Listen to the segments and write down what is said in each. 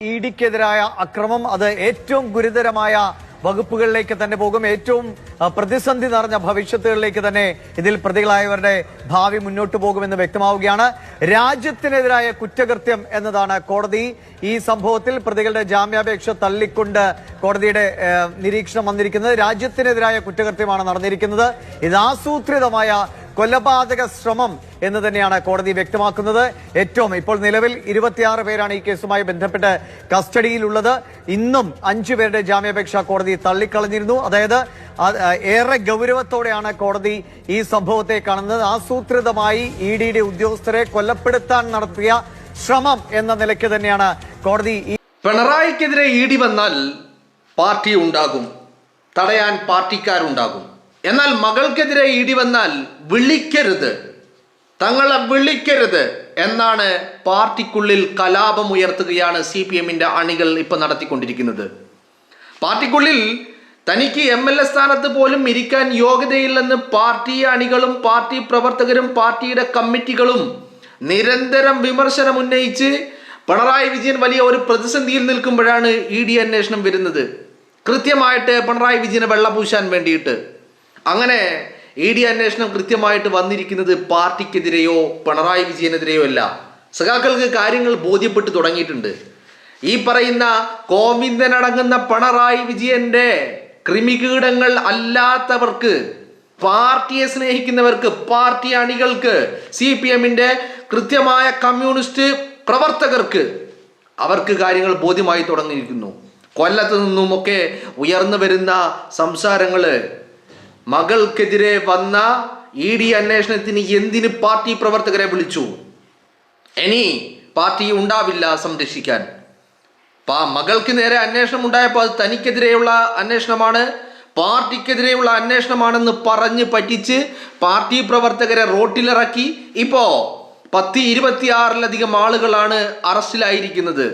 ഇഡിക്കെതിരായ അക്രമം അത് ഏറ്റവും ഗുരുതരമായ വകുപ്പുകളിലേക്ക് തന്നെ പോകും. ഏറ്റവും പ്രതിസന്ധി നിറഞ്ഞ ഭവിഷ്യത്തുകളിലേക്ക് തന്നെ ഇതിൽ പ്രതികളായവരുടെ ഭാവി മുന്നോട്ട് പോകുമെന്ന് വ്യക്തമാവുകയാണ്. രാജ്യത്തിനെതിരായ കുറ്റകൃത്യം എന്നതാണ് കോടതി ഈ സംഭവത്തിൽ പ്രതികളുടെ ജാമ്യാപേക്ഷ തള്ളിക്കൊണ്ട് കോടതിയുടെ നിരീക്ഷണം വന്നിരിക്കുന്നത്. രാജ്യത്തിനെതിരായ കുറ്റകൃത്യമാണ് നടന്നിരിക്കുന്നത്. ഇത് ആസൂത്രിതമായ കൊലപാതക ശ്രമം എന്ന് തന്നെയാണ് കോടതി വ്യക്തമാക്കുന്നത്. ഏറ്റവും ഇപ്പോൾ നിലവിൽ 26 പേരാണ് ഈ കേസുമായി ബന്ധപ്പെട്ട് കസ്റ്റഡിയിലുള്ളത്. ഇന്നും 5 പേരുടെ ജാമ്യാപേക്ഷ കോടതി തള്ളിക്കളഞ്ഞിരുന്നു. അതായത് ഏറെ ഗൗരവത്തോടെയാണ് കോടതി ഈ സംഭവത്തെ കാണുന്നത്. ആസൂത്രിതമായി ഇഡിയുടെ ഉദ്യോഗസ്ഥരെ കൊലപ്പെടുത്താൻ നടത്തിയ ശ്രമം എന്ന നിലയ്ക്ക് തന്നെയാണ് കോടതി. പിണറായിക്കെതിരെ ഇഡി വന്നാൽ പാർട്ടി ഉണ്ടാകും, തടയാൻ പാർട്ടിക്കാരുണ്ടാകും. എന്നാൽ മകൾക്കെതിരെ ഇഡി വന്നാൽ വിളിക്കരുത്, തങ്ങളെ വിളിക്കരുത് എന്നാണ് പാർട്ടിക്കുള്ളിൽ കലാപം ഉയർത്തുകയാണ് CPMന്റെ അണികൾ ഇപ്പൊ നടത്തിക്കൊണ്ടിരിക്കുന്നത്. പാർട്ടിക്കുള്ളിൽ തനിക്ക് MLA സ്ഥാനത്ത് പോലും ഇരിക്കാൻ യോഗ്യതയില്ലെന്ന് പാർട്ടി അണികളും പാർട്ടി പ്രവർത്തകരും പാർട്ടിയുടെ കമ്മിറ്റികളും നിരന്തരം വിമർശനം ഉന്നയിച്ച് പിണറായി വിജയൻ വലിയ ഒരു പ്രതിസന്ധിയിൽ നിൽക്കുമ്പോഴാണ് ഇഡി അന്വേഷണം വരുന്നത്. കൃത്യമായിട്ട് പിണറായി വിജയനെ വെള്ളപൂശാൻ വേണ്ടിയിട്ട്. അങ്ങനെ ഇഡി അന്വേഷണം കൃത്യമായിട്ട് വന്നിരിക്കുന്നത് പാർട്ടിക്കെതിരെയോ പിണറായി വിജയനെതിരെയോ അല്ല. സഖാക്കൾക്ക് കാര്യങ്ങൾ ബോധ്യപ്പെട്ടു തുടങ്ങിയിട്ടുണ്ട്. ഈ പറയുന്ന കോവിന്ദനടങ്ങുന്ന പിണറായി വിജയന്റെ കൃമികീടങ്ങൾ അല്ലാത്തവർക്ക്, പാർട്ടിയെ സ്നേഹിക്കുന്നവർക്ക്, പാർട്ടി അണികൾക്ക്, CPMന്റെ കൃത്യമായ കമ്മ്യൂണിസ്റ്റ് പ്രവർത്തകർക്ക് അവർക്ക് കാര്യങ്ങൾ ബോധ്യമായി തുടങ്ങിയിരിക്കുന്നു. കൊല്ലത്ത് നിന്നുമൊക്കെ ഉയർന്നു വരുന്ന സംസാരങ്ങള് മകൾക്കെതിരെ വന്ന ഇഡി അന്വേഷണത്തിന് എന്തിന് പാർട്ടി പ്രവർത്തകരെ വിളിച്ചു? ഇനി പാർട്ടി ഉണ്ടാവില്ല സംരക്ഷിക്കാൻ. മകൾക്ക് നേരെ അന്വേഷണം ഉണ്ടായപ്പോൾ അത് തനിക്കെതിരെയുള്ള അന്വേഷണമാണ്, പാർട്ടിക്കെതിരെയുള്ള അന്വേഷണമാണെന്ന് പറഞ്ഞ് പറ്റിച്ച് പാർട്ടി പ്രവർത്തകരെ റോട്ടിലിറക്കി. ഇപ്പോ 10-26 ആളുകളാണ് അറസ്റ്റിലായിരിക്കുന്നത്.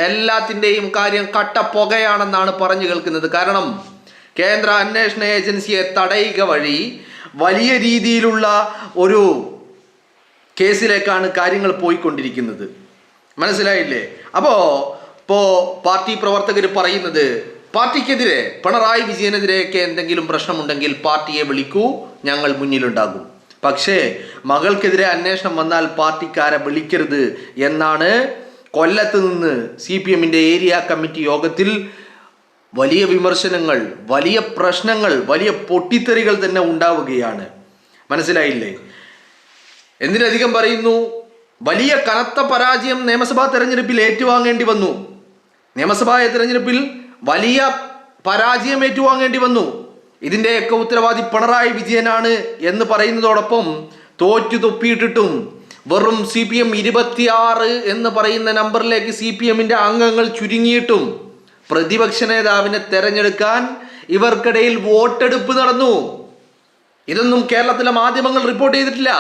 എല്ലാത്തിൻ്റെയും കാര്യം കട്ടപ്പുകയാണെന്നാണ് പറഞ്ഞു കേൾക്കുന്നത്. കാരണം കേന്ദ്ര അന്വേഷണ ഏജൻസിയെ തടയുക വഴി വലിയ രീതിയിലുള്ള ഒരു കേസിലേക്കാണ് കാര്യങ്ങൾ പോയിക്കൊണ്ടിരിക്കുന്നത്. മനസ്സിലായില്ലേ? ഇപ്പോൾ പാർട്ടി പ്രവർത്തകർ പറയുന്നത് പാർട്ടിക്കെതിരെ, പിണറായി വിജയനെതിരെയൊക്കെ എന്തെങ്കിലും പ്രശ്നമുണ്ടെങ്കിൽ പാർട്ടിയെ വിളിക്കൂ, ഞങ്ങൾ മുന്നിലുണ്ടാകും. പക്ഷേ മകൾക്കെതിരെ അന്വേഷണം വന്നാൽ പാർട്ടിക്കാരെ വിളിക്കരുത് എന്നാണ് കൊല്ലത്ത് നിന്ന് CPMന്റെ ഏരിയ കമ്മിറ്റി യോഗത്തിൽ വലിയ വിമർശനങ്ങൾ, വലിയ പ്രശ്നങ്ങൾ, വലിയ പൊട്ടിത്തെറികൾ തന്നെ ഉണ്ടാവുകയാണ്. മനസ്സിലായില്ലേ? എന്തിനധികം പറയുന്നു, വലിയ കനത്ത പരാജയം നിയമസഭാ തെരഞ്ഞെടുപ്പിൽ ഏറ്റുവാങ്ങേണ്ടി വന്നു. നിയമസഭാ തെരഞ്ഞെടുപ്പിൽ വലിയ പരാജയം ഏറ്റുവാങ്ങേണ്ടി വന്നു. ഇതിൻ്റെയൊക്കെ ഉത്തരവാദി പിണറായി വിജയനാണ് എന്ന് പറയുന്നതോടൊപ്പം തോറ്റു തൊപ്പിയിട്ടിട്ടും വെറും CPM 26 എന്ന് പറയുന്ന നമ്പറിലേക്ക് CPMന്റെ അംഗങ്ങൾ ചുരുങ്ങിയിട്ടും പ്രതിപക്ഷ നേതാവിനെ തെരഞ്ഞെടുക്കാൻ ഇവർക്കിടയിൽ വോട്ടെടുപ്പ് നടന്നു. ഇതൊന്നും കേരളത്തിലെ മാധ്യമങ്ങൾ റിപ്പോർട്ട് ചെയ്തിട്ടില്ല.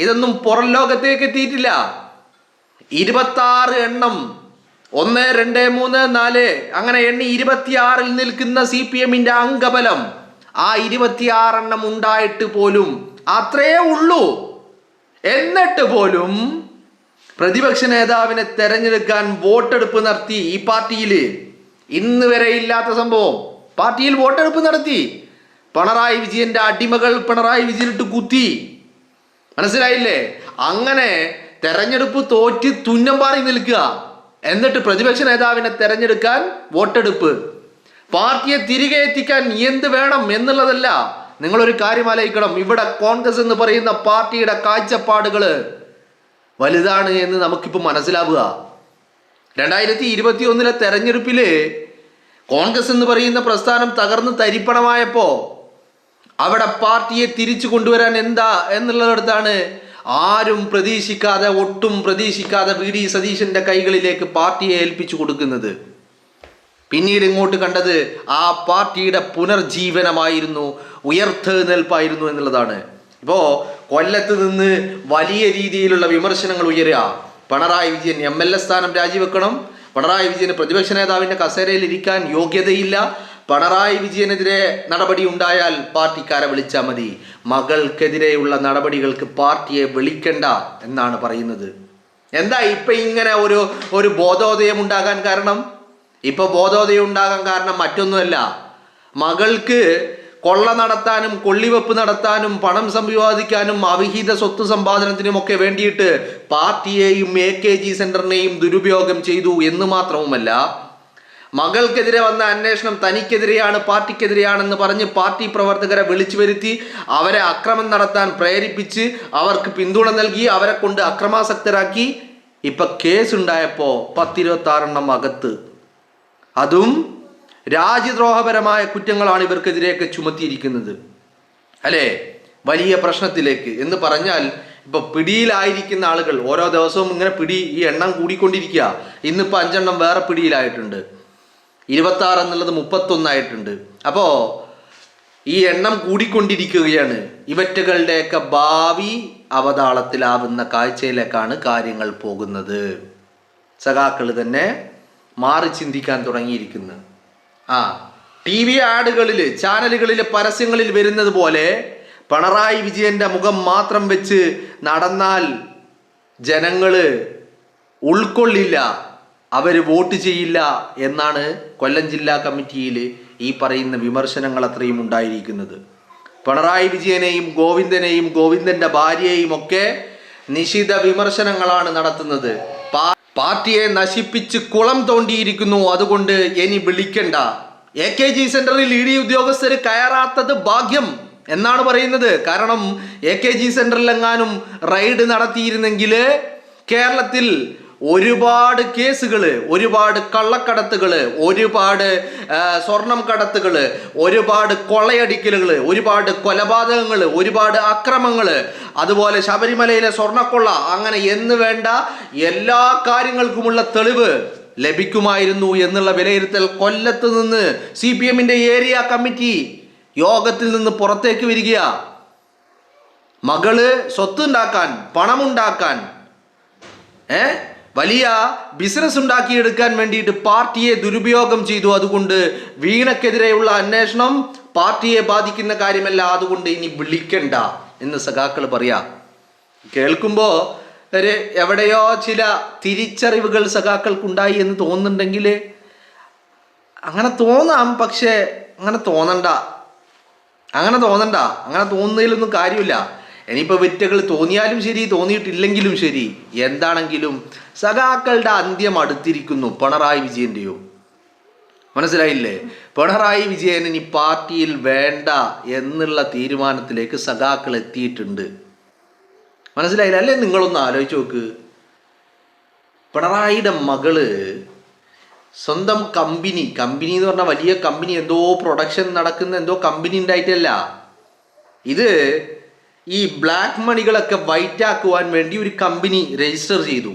ഇതൊന്നും പുറം ലോകത്തേക്ക് എത്തിയിട്ടില്ല. 26 എണ്ണം, 1, 2, 3, 4 അങ്ങനെ എണ്ണി 26 നിൽക്കുന്ന CPMന്റെ അംഗബലം, ആ 26 എണ്ണം ഉണ്ടായിട്ട് പോലും അത്രയേ ഉള്ളൂ. എന്നിട്ട് പോലും പ്രതിപക്ഷ നേതാവിനെ തെരഞ്ഞെടുക്കാൻ വോട്ടെടുപ്പ് നടത്തി. ഈ പാർട്ടിയിൽ ഇന്ന് വരെ ഇല്ലാത്ത സംഭവം. പാർട്ടിയിൽ വോട്ടെടുപ്പ് നടത്തി. പിണറായി വിജയന്റെ അടിമകൾ പിണറായി വിജയനിട്ട് കുത്തി. മനസ്സിലായില്ലേ? അങ്ങനെ തെരഞ്ഞെടുപ്പ് തോറ്റ് തുന്നം പാറി നിൽക്കുക. എന്നിട്ട് പ്രതിപക്ഷ നേതാവിനെ തെരഞ്ഞെടുക്കാൻ വോട്ടെടുപ്പ്. പാർട്ടിയെ തിരികെ എത്തിക്കാൻ എന്ത് വേണം എന്നുള്ളതല്ല. നിങ്ങളൊരു കാര്യം ആലോചിക്കണം. ഇവിടെ കോൺഗ്രസ് എന്ന് പറയുന്ന പാർട്ടിയുടെ കാഴ്ചപ്പാടുകൾ വലുതാണ് എന്ന് നമുക്കിപ്പോൾ മനസ്സിലാവുക. 2021 തെരഞ്ഞെടുപ്പില് കോൺഗ്രസ് എന്ന് പറയുന്ന പ്രസ്ഥാനം തകർന്ന് തരിപ്പണമായപ്പോ അവിടെ പാർട്ടിയെ തിരിച്ചു കൊണ്ടുവരാൻ എന്താ എന്നുള്ളിടത്താണ് ആരും പ്രതീക്ഷിക്കാതെ, ഒട്ടും പ്രതീക്ഷിക്കാതെ VD സതീശന്റെ കൈകളിലേക്ക് പാർട്ടിയെ ഏൽപ്പിച്ചു കൊടുക്കുന്നത്. പിന്നീട് ഇങ്ങോട്ട് കണ്ടത് ആ പാർട്ടിയുടെ പുനർജീവനമായിരുന്നു, ഉയർത്തെഴുന്നേൽപ്പായിരുന്നു എന്നുള്ളതാണ്. ഇപ്പോൾ കൊല്ലത്ത് നിന്ന് വലിയ രീതിയിലുള്ള വിമർശനങ്ങൾ ഉയരുക. പിണറായി വിജയൻ MLA സ്ഥാനം രാജിവെക്കണം, പിണറായി വിജയന് പ്രതിപക്ഷ നേതാവിൻ്റെ കസേരയിൽ ഇരിക്കാൻ യോഗ്യതയില്ല, പിണറായി വിജയനെതിരെ നടപടി ഉണ്ടായാൽ പാർട്ടിക്കാരെ വിളിച്ചാൽ മതി, മകൾക്കെതിരെയുള്ള നടപടികൾക്ക് പാർട്ടിയെ വിളിക്കണ്ട എന്നാണ് പറയുന്നത്. എന്താ ഇപ്പൊ ഇങ്ങനെ ഒരു ബോധോദയം ഉണ്ടാകാൻ കാരണം? ഇപ്പൊ ബോധോദയം ഉണ്ടാകാൻ കാരണം മറ്റൊന്നുമല്ല, മകൾക്ക് കൊള്ള നടത്താനും കൊള്ളിവെപ്പ് നടത്താനും പണം സമ്പാദിക്കാനും അവിഹിത സ്വത്ത് സമ്പാദനത്തിനും ഒക്കെ വേണ്ടിയിട്ട് പാർട്ടിയെയും AKG സെന്ററിനെയും ദുരുപയോഗം ചെയ്തു എന്ന് മാത്രവുമല്ല, മകൾക്കെതിരെ വന്ന അന്വേഷണം തനിക്കെതിരെയാണ്, പാർട്ടിക്കെതിരെയാണെന്ന് പറഞ്ഞ് പാർട്ടി പ്രവർത്തകരെ വിളിച്ചു വരുത്തി അവരെ അക്രമം നടത്താൻ പ്രേരിപ്പിച്ച് അവർക്ക് പിന്തുണ നൽകി അവരെ കൊണ്ട് അക്രമാസക്തരാക്കി. ഇപ്പൊ കേസുണ്ടായപ്പോ 10-26 അകത്ത്. അതും രാജ്യദ്രോഹപരമായ കുറ്റങ്ങളാണ് ഇവർക്കെതിരെയൊക്കെ ചുമത്തിയിരിക്കുന്നത് അല്ലേ? വലിയ പ്രശ്നത്തിലേക്ക് എന്ന് പറഞ്ഞാൽ ഇപ്പൊ പിടിയിലായിരിക്കുന്ന ആളുകൾ ഓരോ ദിവസവും ഇങ്ങനെ ഈ എണ്ണം കൂടിക്കൊണ്ടിരിക്കുക. ഇന്നിപ്പോ 5 എണ്ണം വേറെ പിടിയിലായിട്ടുണ്ട്, 26 എന്നുള്ളത് 31 ആയിട്ടുണ്ട്. അപ്പോ ഈ എണ്ണം കൂടിക്കൊണ്ടിരിക്കുകയാണ്. ഇവറ്റകളുടെയൊക്കെ ഭാവി അവതാളത്തിലാവുന്ന കാഴ്ചയിലേക്കാണ് കാര്യങ്ങൾ പോകുന്നത്. സഖാക്കൾ തന്നെ മാറി ചിന്തിക്കാൻ തുടങ്ങിയിരിക്കുന്നു. TV ആഡുകളിൽ, ചാനലുകളിലെ പരസ്യങ്ങളിൽ വരുന്നത് പോലെ പിണറായി വിജയന്റെ മുഖം മാത്രം വെച്ച് നടന്നാൽ ജനങ്ങള് ഉൾക്കൊള്ളില്ല, അവര് വോട്ട് ചെയ്യില്ല എന്നാണ് കൊല്ലം ജില്ലാ കമ്മിറ്റിയിൽ ഈ പറയുന്ന വിമർശനങ്ങൾ അത്രയും ഉണ്ടായിരിക്കുന്നത്. പിണറായി വിജയനെയും ഗോവിന്ദനെയും ഗോവിന്ദന്റെ ഭാര്യയെയും ഒക്കെ നിശിത വിമർശനങ്ങളാണ് നടത്തുന്നത്. പാർട്ടിയെ നശിപ്പിച്ച് കുളം തോണ്ടിയിരിക്കുന്നു, അതുകൊണ്ട് ഇനി വിളിക്കണ്ട. AKG സെന്ററിൽ ED ഉദ്യോഗസ്ഥർ കയറാത്തത് ഭാഗ്യം എന്നാണ് പറയുന്നത്. കാരണം AKG സെന്ററിലെങ്ങാനും റെയ്ഡ് നടത്തിയിരുന്നെങ്കിൽ കേരളത്തിൽ ഒരുപാട് കേസുകള്, ഒരുപാട് കള്ളക്കടത്തുകള്, ഒരുപാട് സ്വർണം കടത്തുകള്, ഒരുപാട് കൊള്ളയടിക്കലുകള്, ഒരുപാട് കൊലപാതകങ്ങള്, ഒരുപാട് അക്രമങ്ങള്, അതുപോലെ ശബരിമലയിലെ സ്വർണ്ണക്കൊള്ള, അങ്ങനെ എന്ന് വേണ്ട എല്ലാ കാര്യങ്ങൾക്കുമുള്ള തെളിവ് ലഭിക്കുമായിരുന്നു എന്നുള്ള വിലയിരുത്തൽ കൊല്ലത്ത് നിന്ന് CPM-ന്റെ ഏരിയ കമ്മിറ്റി യോഗത്തിൽ നിന്ന് പുറത്തേക്ക് വരിക. മകള് സ്വത്തുണ്ടാക്കാൻ, പണമുണ്ടാക്കാൻ, വലിയ ബിസിനസ് ഉണ്ടാക്കിയെടുക്കാൻ വേണ്ടിയിട്ട് പാർട്ടിയെ ദുരുപയോഗം ചെയ്തു. അതുകൊണ്ട് വീണക്കെതിരെയുള്ള അന്വേഷണം പാർട്ടിയെ ബാധിക്കുന്ന കാര്യമല്ല, അതുകൊണ്ട് ഇനി വിളിക്കണ്ട എന്ന് സഖാക്കൾ പറയാ. കേൾക്കുമ്പോ എവിടെയോ ചില തിരിച്ചറിവുകൾ സഖാക്കൾക്കുണ്ടായി എന്ന് തോന്നുന്നുണ്ടെങ്കിൽ അങ്ങനെ തോന്നാം. പക്ഷെ അങ്ങനെ തോന്നണ്ട, അങ്ങനെ തോന്നുന്നതിലൊന്നും കാര്യമില്ല. ഇനിയിപ്പോൾ വിറ്റകൾ തോന്നിയാലും ശരി, തോന്നിയിട്ടില്ലെങ്കിലും ശരി, എന്താണെങ്കിലും സഖാക്കളുടെ അന്ത്യം അടുത്തിരിക്കുന്നു. പിണറായി വിജയൻ്റെയോ മനസ്സിലായില്ലേ? പിണറായി വിജയൻ ഇനി പാർട്ടിയിൽ വേണ്ട എന്നുള്ള തീരുമാനത്തിലേക്ക് സഖാക്കൾ എത്തിയിട്ടുണ്ട്. മനസ്സിലായില്ല അല്ലേ? നിങ്ങളൊന്ന് ആലോചിച്ച് നോക്ക്. പിണറായിയുടെ മകള് സ്വന്തം കമ്പനി എന്ന് പറഞ്ഞാൽ വലിയ കമ്പനി, എന്തോ പ്രൊഡക്ഷൻ നടക്കുന്ന എന്തോ കമ്പനി ഉണ്ടായിട്ടല്ല, ഇത് ഈ ബ്ലാക്ക് മണികളൊക്കെ വൈറ്റ് ആക്കുവാൻ വേണ്ടി ഒരു കമ്പനി രജിസ്റ്റർ ചെയ്തു.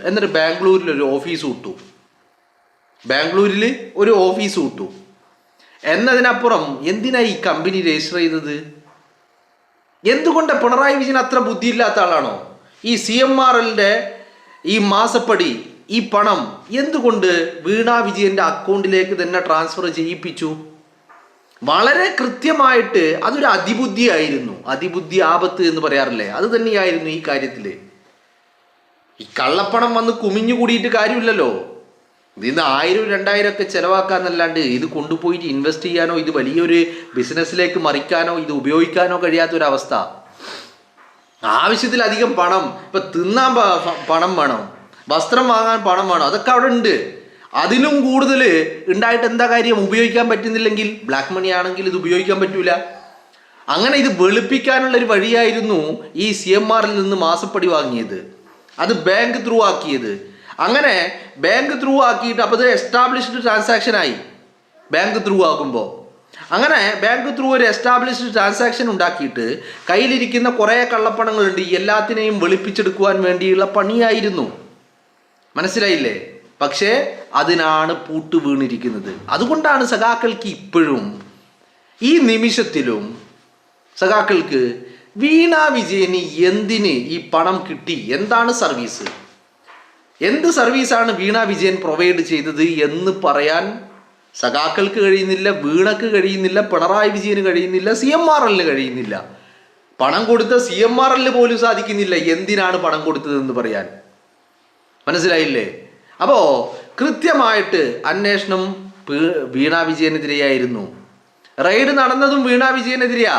എന്നിട്ട് ബാംഗ്ലൂരിൽ ഒരു ഓഫീസ് വിട്ടു. എന്നതിനപ്പുറം എന്തിനാ ഈ കമ്പനി രജിസ്റ്റർ ചെയ്തത്? എന്തുകൊണ്ട്? പിണറായി വിജയൻ അത്ര ബുദ്ധിയില്ലാത്ത ആളാണോ? ഈ CMRLന്റെ ഈ മാസപ്പടി, ഈ പണം എന്തുകൊണ്ട് വീണാ വിജയന്റെ അക്കൗണ്ടിലേക്ക് തന്നെ ട്രാൻസ്ഫർ ചെയ്യിപ്പിച്ചു? വളരെ കൃത്യമായിട്ട് അതൊരു അതിബുദ്ധിയായിരുന്നു. അതിബുദ്ധി ആപത്ത് എന്ന് പറയാറില്ലേ, അത് തന്നെയായിരുന്നു ഈ കാര്യത്തില്. ഈ കള്ളപ്പണം വന്ന് കുമിഞ്ഞു കൂടിയിട്ട് കാര്യമില്ലല്ലോ. ഇതിന്ന് 1000-2000 ഒക്കെ ചെലവാക്കാന്നല്ലാണ്ട് ഇത് കൊണ്ടുപോയിട്ട് ഇൻവെസ്റ്റ് ചെയ്യാനോ ഇത് വലിയൊരു ബിസിനസ്സിലേക്ക് മറിക്കാനോ ഇത് ഉപയോഗിക്കാനോ കഴിയാത്തൊരവസ്ഥ. ആവശ്യത്തിലധികം പണം, ഇപ്പൊ തിന്നാൻ പണം വേണം, വസ്ത്രം വാങ്ങാൻ പണം വേണം, അതൊക്കെ അവിടെ ഉണ്ട്. അതിലും കൂടുതൽ ഉണ്ടായിട്ട് എന്താ കാര്യം? ഉപയോഗിക്കാൻ പറ്റുന്നില്ലെങ്കിൽ, ബ്ലാക്ക് മണി ആണെങ്കിൽ ഇത് ഉപയോഗിക്കാൻ പറ്റൂല. അങ്ങനെ ഇത് വെളുപ്പിക്കാനുള്ളൊരു വഴിയായിരുന്നു ഈ CMRൽ നിന്ന് മാസപ്പടി വാങ്ങിയത്, അത് ബാങ്ക് ത്രൂ ആക്കിയത്. അങ്ങനെ ബാങ്ക് ത്രൂ ആക്കിയിട്ട് അപ്പോൾ അത് എസ്റ്റാബ്ലിഷ്ഡ് ട്രാൻസാക്ഷൻ ആയി. ബാങ്ക് ത്രൂ ആകുമ്പോൾ അങ്ങനെ ബാങ്ക് ത്രൂ ഒരു എസ്റ്റാബ്ലിഷ്ഡ് ട്രാൻസാക്ഷൻ ഉണ്ടാക്കിയിട്ട് കയ്യിലിരിക്കുന്ന കുറേ കള്ളപ്പണങ്ങളുണ്ട്, എല്ലാത്തിനെയും വെളുപ്പിച്ചെടുക്കുവാൻ വേണ്ടിയുള്ള പണിയായിരുന്നു. മനസ്സിലായില്ലേ? പക്ഷേ അതിനാണ് പൂട്ട് വീണിരിക്കുന്നത്. അതുകൊണ്ടാണ് സഖാക്കൾക്ക് ഇപ്പോഴും ഈ നിമിഷത്തിലും സഖാക്കൾക്ക് വീണാ വിജയന് എന്തിന് ഈ പണം കിട്ടി, എന്താണ് സർവീസ്, എന്ത് സർവീസാണ് വീണാ വിജയൻ പ്രൊവൈഡ് ചെയ്തത് എന്ന് പറയാൻ സഖാക്കൾക്ക് കഴിയുന്നില്ല, വീണക്ക് കഴിയുന്നില്ല, പിണറായി വിജയന് കഴിയുന്നില്ല, CMRLന് കഴിയുന്നില്ല. പണം കൊടുത്ത CMRL പോലും സാധിക്കുന്നില്ല എന്തിനാണ് പണം കൊടുത്തതെന്ന് പറയാൻ. മനസ്സിലായില്ലേ? അപ്പോൾ കൃത്യമായിട്ട് അന്വേഷണം വീണ വിജയനെതിരെയായിരുന്നു. റെയ്ഡ് നടന്നതും വീണ വിജയനെതിരെയാ.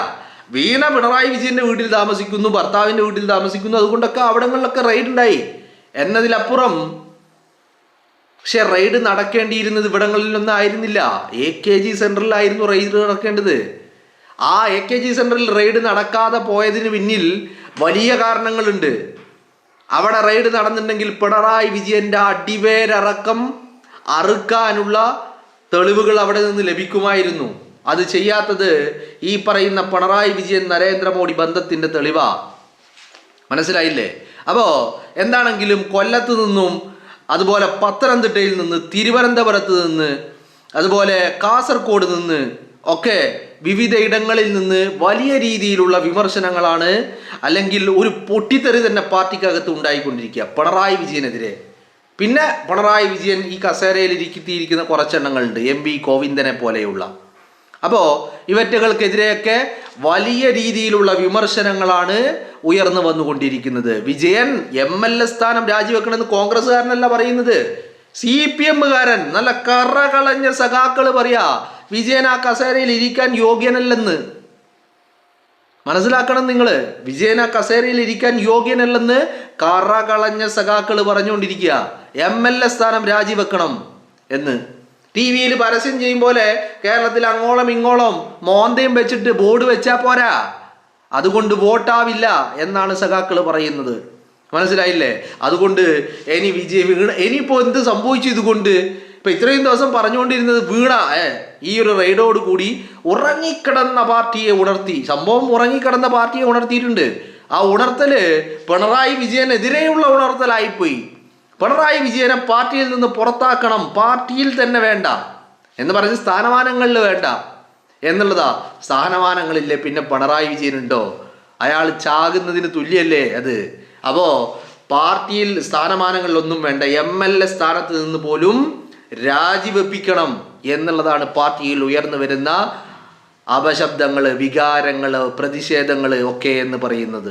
വീണ പിണറായി വിജയന്റെ വീട്ടിൽ താമസിക്കുന്നു, ഭർത്താവിന്റെ വീട്ടിൽ താമസിക്കുന്നു, അതുകൊണ്ടൊക്കെ അവിടങ്ങളിലൊക്കെ റെയ്ഡ് ഉണ്ടായി എന്നതിലപ്പുറം. പക്ഷെ റെയ്ഡ് നടക്കേണ്ടിയിരുന്നത് ഇവിടങ്ങളിലൊന്നും ആയിരുന്നില്ല. AKG സെന്ററിലായിരുന്നു റെയ്ഡ് നടക്കേണ്ടത്. ആ AKG സെന്ററിൽ റെയ്ഡ് നടക്കാതെ പോയതിന് പിന്നിൽ വലിയ കാരണങ്ങളുണ്ട്. അവിടെ റെയ്ഡ് നടന്നിട്ടുണ്ടെങ്കിൽ പിണറായി വിജയന്റെ അടിവേരറക്കം അറുക്കാനുള്ള തെളിവുകൾ അവിടെ നിന്ന് ലഭിക്കുമായിരുന്നു. അത് ചെയ്യാത്തത് ഈ പറയുന്ന പിണറായി വിജയൻ നരേന്ദ്രമോദി ബന്ധത്തിന്റെ തെളിവാ. മനസ്സിലായില്ലേ? അപ്പോ എന്താണെങ്കിലും കൊല്ലത്ത് നിന്നും, അതുപോലെ പത്തനംതിട്ടയിൽ നിന്ന്, തിരുവനന്തപുരത്ത് നിന്ന്, അതുപോലെ കാസർഗോഡ് നിന്ന് ഒക്കെ വിവിധ ഇടങ്ങളിൽ നിന്ന് വലിയ രീതിയിലുള്ള വിമർശനങ്ങളാണ്, അല്ലെങ്കിൽ ഒരു പൊട്ടിത്തെറി തന്നെ പാർട്ടിക്കകത്ത് ഉണ്ടായിക്കൊണ്ടിരിക്കുക പിണറായി വിജയനെതിരെ. പിന്നെ പിണറായി വിജയൻ ഈ കസേരയിൽ ഇരിക്കുന്ന കുറച്ചെണ്ണങ്ങളുണ്ട്, MV ഗോവിന്ദനെ പോലെയുള്ള. അപ്പോൾ ഇവറ്റകൾക്കെതിരെയൊക്കെ വലിയ രീതിയിലുള്ള വിമർശനങ്ങളാണ് ഉയർന്നു വന്നുകൊണ്ടിരിക്കുന്നത്. വിജയൻ MLA സ്ഥാനം രാജിവെക്കണമെന്ന് കോൺഗ്രസ്സുകാരനല്ല പറയുന്നത്, CPM-കാരൻ നല്ല കറ കളഞ്ഞ സഖാക്കള് പറയാ വിജയൻ ആ കസേരയിൽ ഇരിക്കാൻ യോഗ്യനല്ലെന്ന്. മനസ്സിലാക്കണം നിങ്ങൾ, വിജയൻ ആ കസേരയിൽ ഇരിക്കാൻ യോഗ്യനല്ലെന്ന് കറ കളഞ്ഞ സഖാക്കള് പറഞ്ഞുകൊണ്ടിരിക്കുക. MLA സ്ഥാനം രാജിവെക്കണം എന്ന് TV-യിൽ പരസ്യം ചെയ്യും പോലെ കേരളത്തിൽ അങ്ങോളം ഇങ്ങോളം മോന്തയും വെച്ചിട്ട് ബോർഡ് വെച്ചാൽ പോരാ, അതുകൊണ്ട് വോട്ടാവില്ല എന്നാണ് സഖാക്കള് പറയുന്നത്. മനസ്സിലായില്ലേ? അതുകൊണ്ട് ഇനിയിപ്പോ എന്ത് സംഭവിച്ചു? ഇതുകൊണ്ട് ഇപ്പൊ ഇത്രയും ദിവസം പറഞ്ഞുകൊണ്ടിരുന്നത് വീണ ഈ ഒരു റെയ്ഡോട് കൂടി ഉറങ്ങിക്കിടന്ന പാർട്ടിയെ ഉണർത്തി. സംഭവം ഉറങ്ങിക്കിടന്ന പാർട്ടിയെ ഉണർത്തിയിട്ടുണ്ട്. ആ ഉണർത്തല് പിണറായി വിജയനെതിരെയുള്ള ഉണർത്തലായിപ്പോയി. പിണറായി വിജയനെ പാർട്ടിയിൽ നിന്ന് പുറത്താക്കണം, പാർട്ടിയിൽ തന്നെ വേണ്ട എന്ന് പറഞ്ഞ് സ്ഥാനമാനങ്ങളിൽ വേണ്ട എന്നുള്ളതാ. സ്ഥാനമാനങ്ങളില്ലേ പിന്നെ പിണറായി വിജയനുണ്ടോ? അയാൾ ചാകുന്നതിന് തുല്യല്ലേ അത്. അപ്പോ പാർട്ടിയിൽ സ്ഥാനമാനങ്ങളിലൊന്നും വേണ്ട, MLA സ്ഥാനത്ത് നിന്ന് പോലും രാജിവെപ്പിക്കണം എന്നുള്ളതാണ് പാർട്ടിയിൽ ഉയർന്നു വരുന്ന അപശബ്ദങ്ങള്, വികാരങ്ങള്, പ്രതിഷേധങ്ങള് ഒക്കെ എന്ന് പറയുന്നത്.